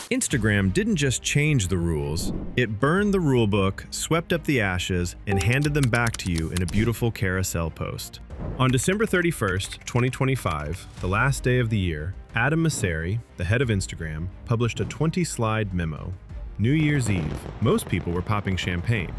Instagram didn't just change the rules, it burned the rulebook, swept up the ashes, and handed them back to you in a beautiful carousel post. On December 31st, 2025, the last day of the year, Adam Mosseri, the head of Instagram, published a 20-slide memo. New Year's Eve, most people were popping champagne.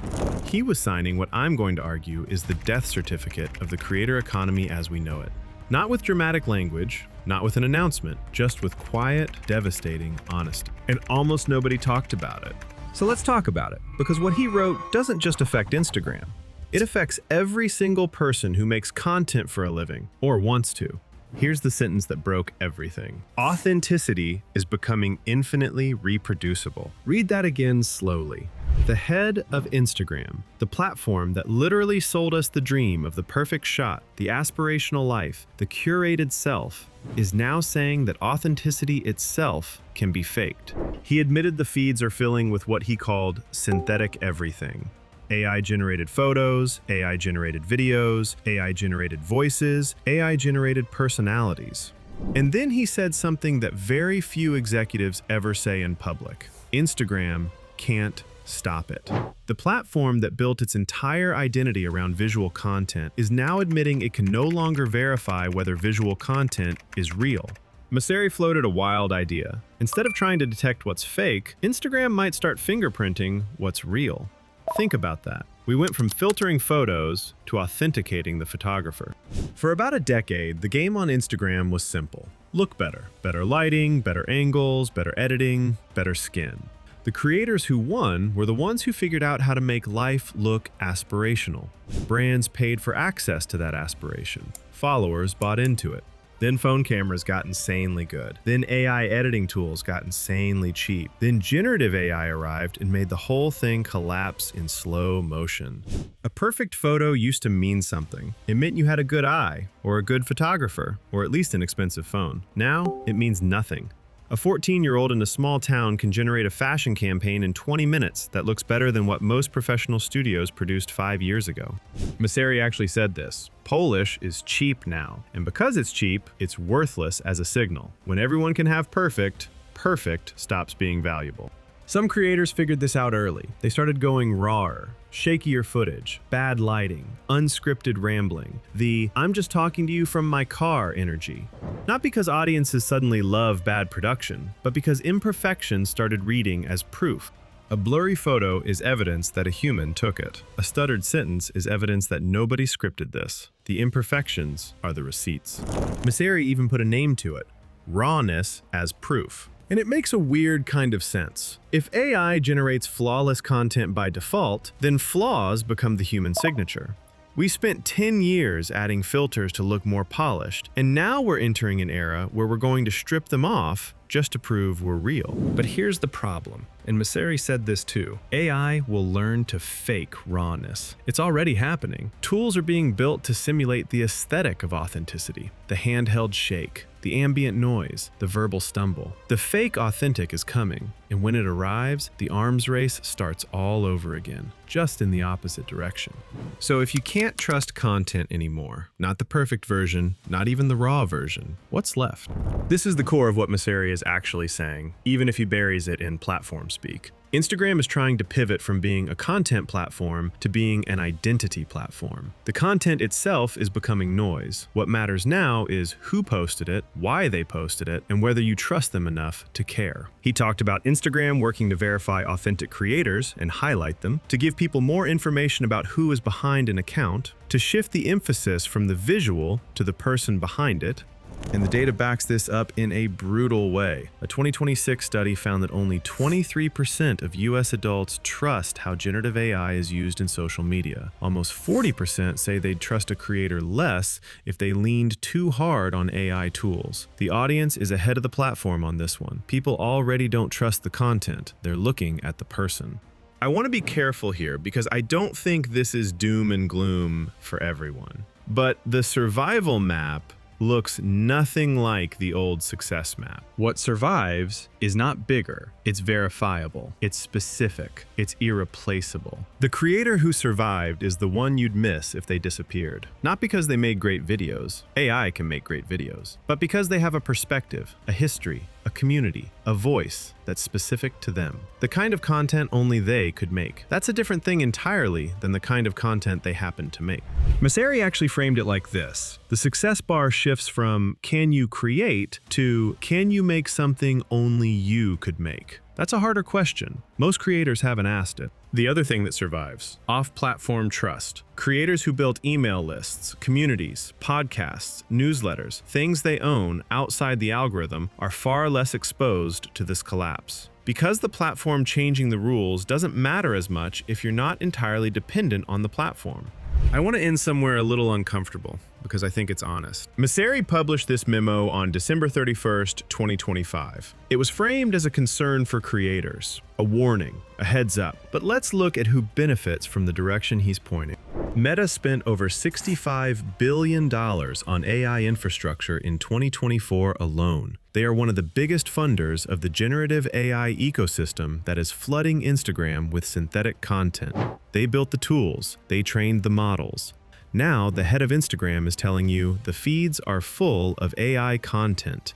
He was signing what I'm going to argue is the death certificate of the creator economy as we know it. Not with dramatic language, not with an announcement, just with quiet, devastating honesty. And almost nobody talked about it. So let's talk about it, because what he wrote doesn't just affect Instagram. It affects every single person who makes content for a living, or wants to. Here's the sentence that broke everything. Authenticity is becoming infinitely reproducible. Read that again slowly. The head of Instagram, the platform that literally sold us the dream of the perfect shot, the aspirational life, the curated self, is now saying that authenticity itself can be faked. He admitted the feeds are filling with what he called synthetic everything. AI-generated photos, AI-generated videos, AI-generated voices, AI-generated personalities. And then he said something that very few executives ever say in public. Instagram can't stop it. The platform that built its entire identity around visual content is now admitting it can no longer verify whether visual content is real. Mosseri floated a wild idea. Instead of trying to detect what's fake, Instagram might start fingerprinting what's real. Think about that. We went from filtering photos to authenticating the photographer. For about a decade, the game on Instagram was simple. Look better. Better lighting, better angles, better editing, better skin. The creators who won were the ones who figured out how to make life look aspirational. Brands paid for access to that aspiration. Followers bought into it. Then phone cameras got insanely good. Then AI editing tools got insanely cheap. Then generative AI arrived and made the whole thing collapse in slow motion. A perfect photo used to mean something. It meant you had a good eye, or a good photographer, or at least an expensive phone. Now, it means nothing. A 14-year-old in a small town can generate a fashion campaign in 20 minutes that looks better than what most professional studios produced 5 years ago. Mosseri actually said this. Polish is cheap now, and because it's cheap, it's worthless as a signal. When everyone can have perfect, perfect stops being valuable. Some creators figured this out early. They started going rawer, shakier footage, bad lighting, unscripted rambling, the "I'm just talking to you from my car" energy. Not because audiences suddenly love bad production, but because imperfection started reading as proof. A blurry photo is evidence that a human took it. A stuttered sentence is evidence that nobody scripted this. The imperfections are the receipts. Mosseri even put a name to it, rawness as proof. And it makes a weird kind of sense. If AI generates flawless content by default, then flaws become the human signature. We spent 10 years adding filters to look more polished, and now we're entering an era where we're going to strip them off just to prove we're real. But here's the problem, and Mosseri said this too. AI will learn to fake rawness. It's already happening. Tools are being built to simulate the aesthetic of authenticity, the handheld shake, the ambient noise, the verbal stumble. The fake authentic is coming, and when it arrives, the arms race starts all over again, just in the opposite direction. So if you can't trust content anymore, not the perfect version, not even the raw version, what's left? This is the core of what Mosseri is actually saying, even if he buries it in platform speak. Instagram is trying to pivot from being a content platform to being an identity platform. The content itself is becoming noise. What matters now is who posted it, why they posted it, and whether you trust them enough to care. He talked about Instagram working to verify authentic creators and highlight them, to give people more information about who is behind an account, to shift the emphasis from the visual to the person behind it. And the data backs this up in a brutal way. A 2026 study found that only 23% of US adults trust how generative AI is used in social media. Almost 40% say they'd trust a creator less if they leaned too hard on AI tools. The audience is ahead of the platform on this one. People already don't trust the content. They're looking at the person. I want to be careful here because I don't think this is doom and gloom for everyone. But the survival map looks nothing like the old success map. What survives is not bigger, it's verifiable, it's specific, it's irreplaceable. The creator who survived is the one you'd miss if they disappeared. Not because they made great videos, AI can make great videos, but because they have a perspective, a history, a a community, a voice that's specific to them. The kind of content only they could make. That's a different thing entirely than the kind of content they happen to make. Messeri actually framed it like this. The success bar shifts from can you create to can you make something only you could make? That's a harder question. Most creators haven't asked it. The other thing that survives, off-platform trust. Creators who built email lists, communities, podcasts, newsletters, things they own outside the algorithm are far less exposed to this collapse. Because the platform changing the rules doesn't matter as much if you're not entirely dependent on the platform. I want to end somewhere a little uncomfortable because I think it's honest. Messeri published this memo on December 31st, 2025. It was framed as a concern for creators, a warning, a heads up. But let's look at who benefits from the direction he's pointing. Meta spent over $65 billion on AI infrastructure in 2024 alone. They are one of the biggest funders of the generative AI ecosystem that is flooding Instagram with synthetic content. They built the tools, they trained the models. Now, the head of Instagram is telling you the feeds are full of AI content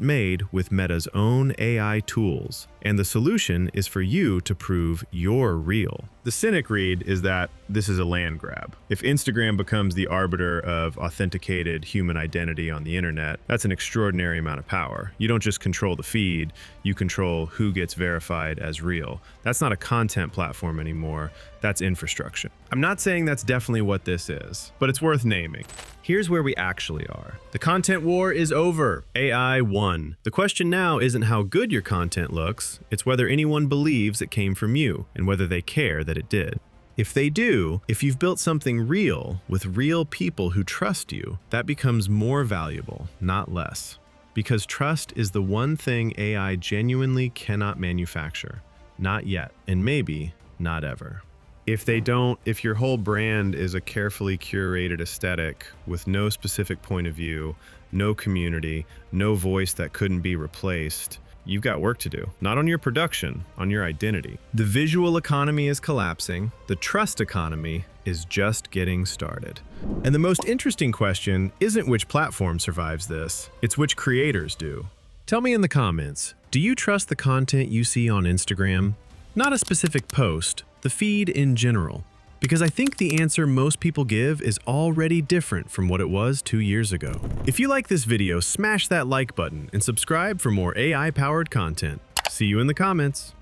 made with Meta's own AI tools. And the solution is for you to prove you're real. The cynic read is that this is a land grab. If Instagram becomes the arbiter of authenticated human identity on the internet, that's an extraordinary amount of power. You don't just control the feed, you control who gets verified as real. That's not a content platform anymore, that's infrastructure. I'm not saying that's definitely what this is, but it's worth naming. Here's where we actually are. The content war is over. AI won. The question now isn't how good your content looks, it's whether anyone believes it came from you and whether they care that it did. If they do, if you've built something real with real people who trust you, that becomes more valuable, not less. Because trust is the one thing AI genuinely cannot manufacture. Not yet, and maybe not ever. If your whole brand is a carefully curated aesthetic with no specific point of view, no community, no voice that couldn't be replaced, you've got work to do. Not on your production, on your identity. The visual economy is collapsing. The trust economy is just getting started. And the most interesting question isn't which platform survives this, it's which creators do. Tell me in the comments, do you trust the content you see on Instagram? Not a specific post, the feed in general. Because I think the answer most people give is already different from what it was 2 years ago. If you like this video, smash that like button and subscribe for more AI-powered content. See you in the comments.